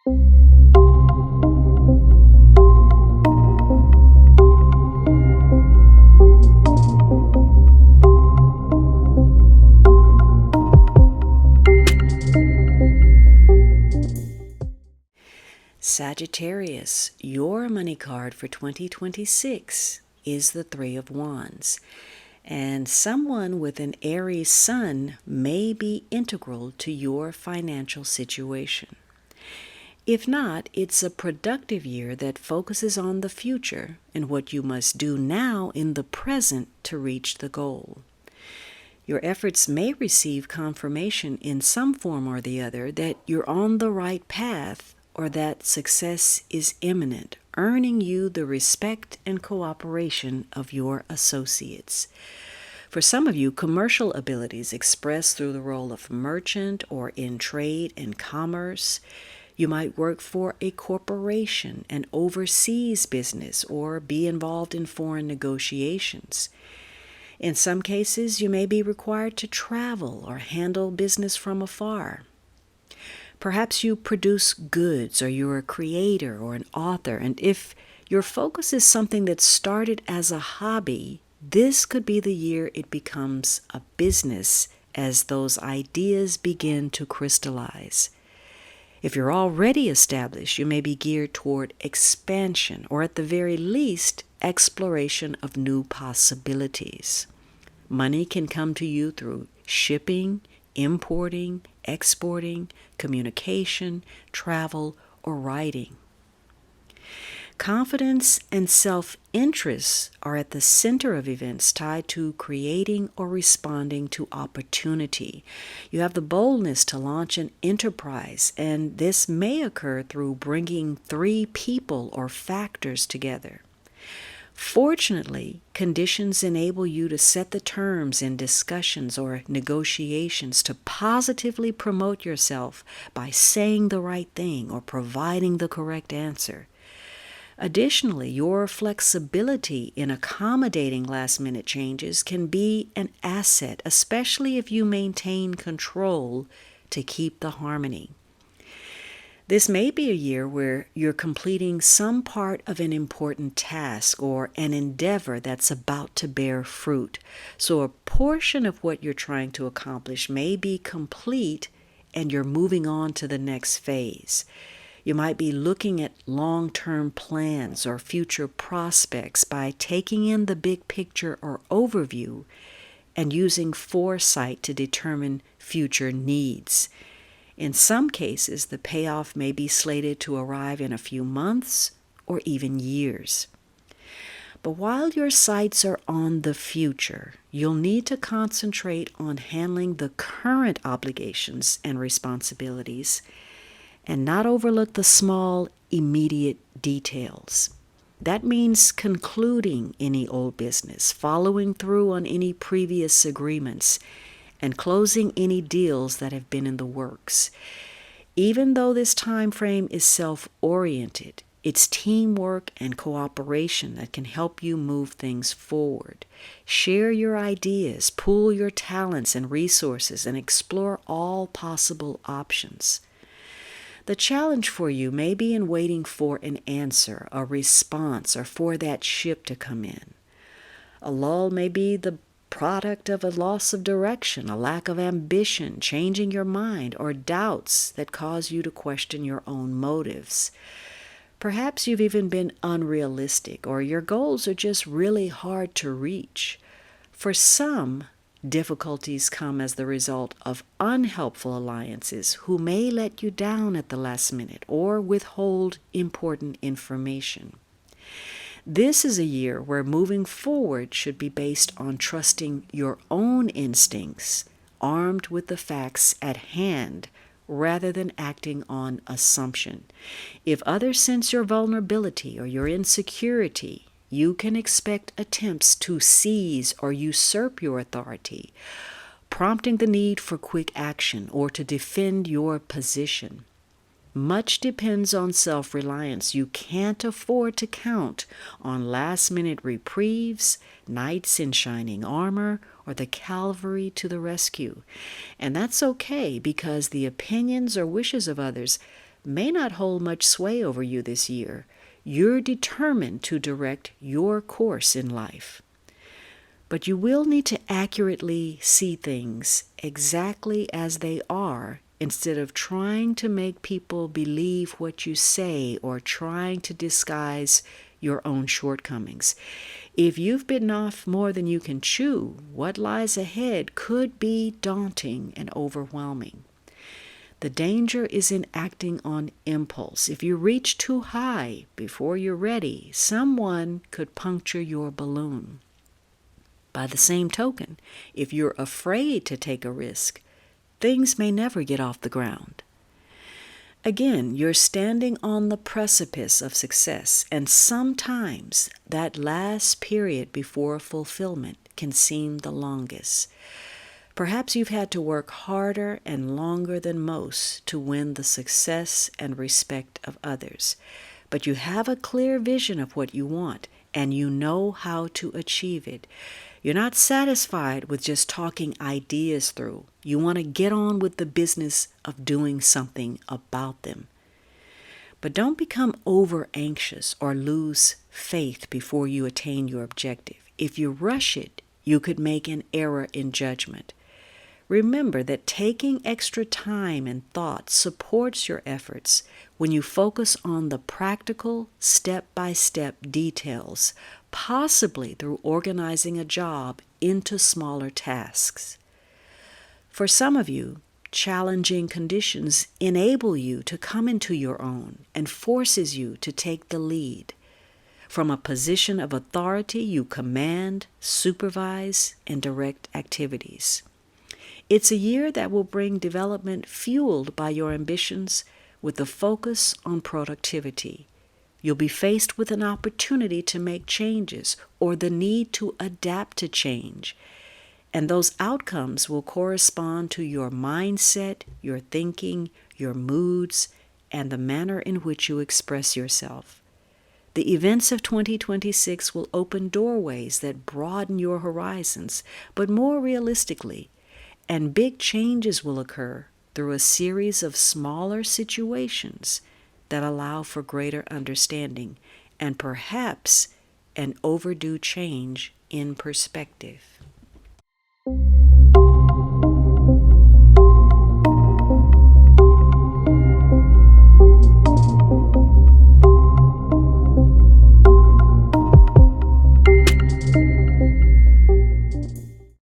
Sagittarius, your money card for 2026 is the Three of Wands, and someone with an Aries sun may be integral to your financial situation. If not, it's a productive year that focuses on the future and what you must do now in the present to reach the goal. Your efforts may receive confirmation in some form or the other that you're on the right path or that success is imminent, earning you the respect and cooperation of your associates. For some of you, commercial abilities expressed through the role of merchant or in trade and commerce. You might work for a corporation, an overseas business, or be involved in foreign negotiations. In some cases, you may be required to travel or handle business from afar. Perhaps you produce goods, or you're a creator or an author, and if your focus is something that started as a hobby, this could be the year it becomes a business as those ideas begin to crystallize. If you're already established, you may be geared toward expansion, or at the very least, exploration of new possibilities. Money can come to you through shipping, importing, exporting, communication, travel, or writing. Confidence and self-interest are at the center of events tied to creating or responding to opportunity. You have the boldness to launch an enterprise, and this may occur through bringing 3 people or factors together. Fortunately, conditions enable you to set the terms in discussions or negotiations to positively promote yourself by saying the right thing or providing the correct answer. Additionally, your flexibility in accommodating last-minute changes can be an asset, especially if you maintain control to keep the harmony. This may be a year where you're completing some part of an important task or an endeavor that's about to bear fruit. So a portion of what you're trying to accomplish may be complete and you're moving on to the next phase. You might be looking at long-term plans or future prospects by taking in the big picture or overview and using foresight to determine future needs. In some cases, the payoff may be slated to arrive in a few months or even years. But while your sights are on the future, you'll need to concentrate on handling the current obligations and responsibilities and not overlook the small, immediate details. That means concluding any old business, following through on any previous agreements, and closing any deals that have been in the works. Even though this time frame is self-oriented, it's teamwork and cooperation that can help you move things forward. Share your ideas, pool your talents and resources, and explore all possible options. The challenge for you may be in waiting for an answer, a response, or for that ship to come in. A lull may be the product of a loss of direction, a lack of ambition, changing your mind, or doubts that cause you to question your own motives. Perhaps you've even been unrealistic, or your goals are just really hard to reach. For some, difficulties come as the result of unhelpful alliances who may let you down at the last minute or withhold important information. This is a year where moving forward should be based on trusting your own instincts, armed with the facts at hand, rather than acting on assumption. If others sense your vulnerability or your insecurity, you can expect attempts to seize or usurp your authority, prompting the need for quick action or to defend your position. Much depends on self-reliance. You can't afford to count on last-minute reprieves, knights in shining armor, or the cavalry to the rescue. And that's okay, because the opinions or wishes of others may not hold much sway over you this year. You're determined to direct your course in life. But you will need to accurately see things exactly as they are instead of trying to make people believe what you say or trying to disguise your own shortcomings. If you've bitten off more than you can chew, what lies ahead could be daunting and overwhelming. The danger is in acting on impulse. If you reach too high before you're ready, someone could puncture your balloon. By the same token, if you're afraid to take a risk, things may never get off the ground. Again, you're standing on the precipice of success, and sometimes that last period before fulfillment can seem the longest. Perhaps you've had to work harder and longer than most to win the success and respect of others, but you have a clear vision of what you want, and you know how to achieve it. You're not satisfied with just talking ideas through. You want to get on with the business of doing something about them. But don't become over anxious or lose faith before you attain your objective. If you rush it, you could make an error in judgment. Remember that taking extra time and thought supports your efforts when you focus on the practical, step-by-step details, possibly through organizing a job into smaller tasks. For some of you, challenging conditions enable you to come into your own and forces you to take the lead. From a position of authority, you command, supervise, and direct activities. It's a year that will bring development fueled by your ambitions with a focus on productivity. You'll be faced with an opportunity to make changes or the need to adapt to change. And those outcomes will correspond to your mindset, your thinking, your moods, and the manner in which you express yourself. The events of 2026 will open doorways that broaden your horizons, but more realistically, and big changes will occur through a series of smaller situations that allow for greater understanding and perhaps an overdue change in perspective.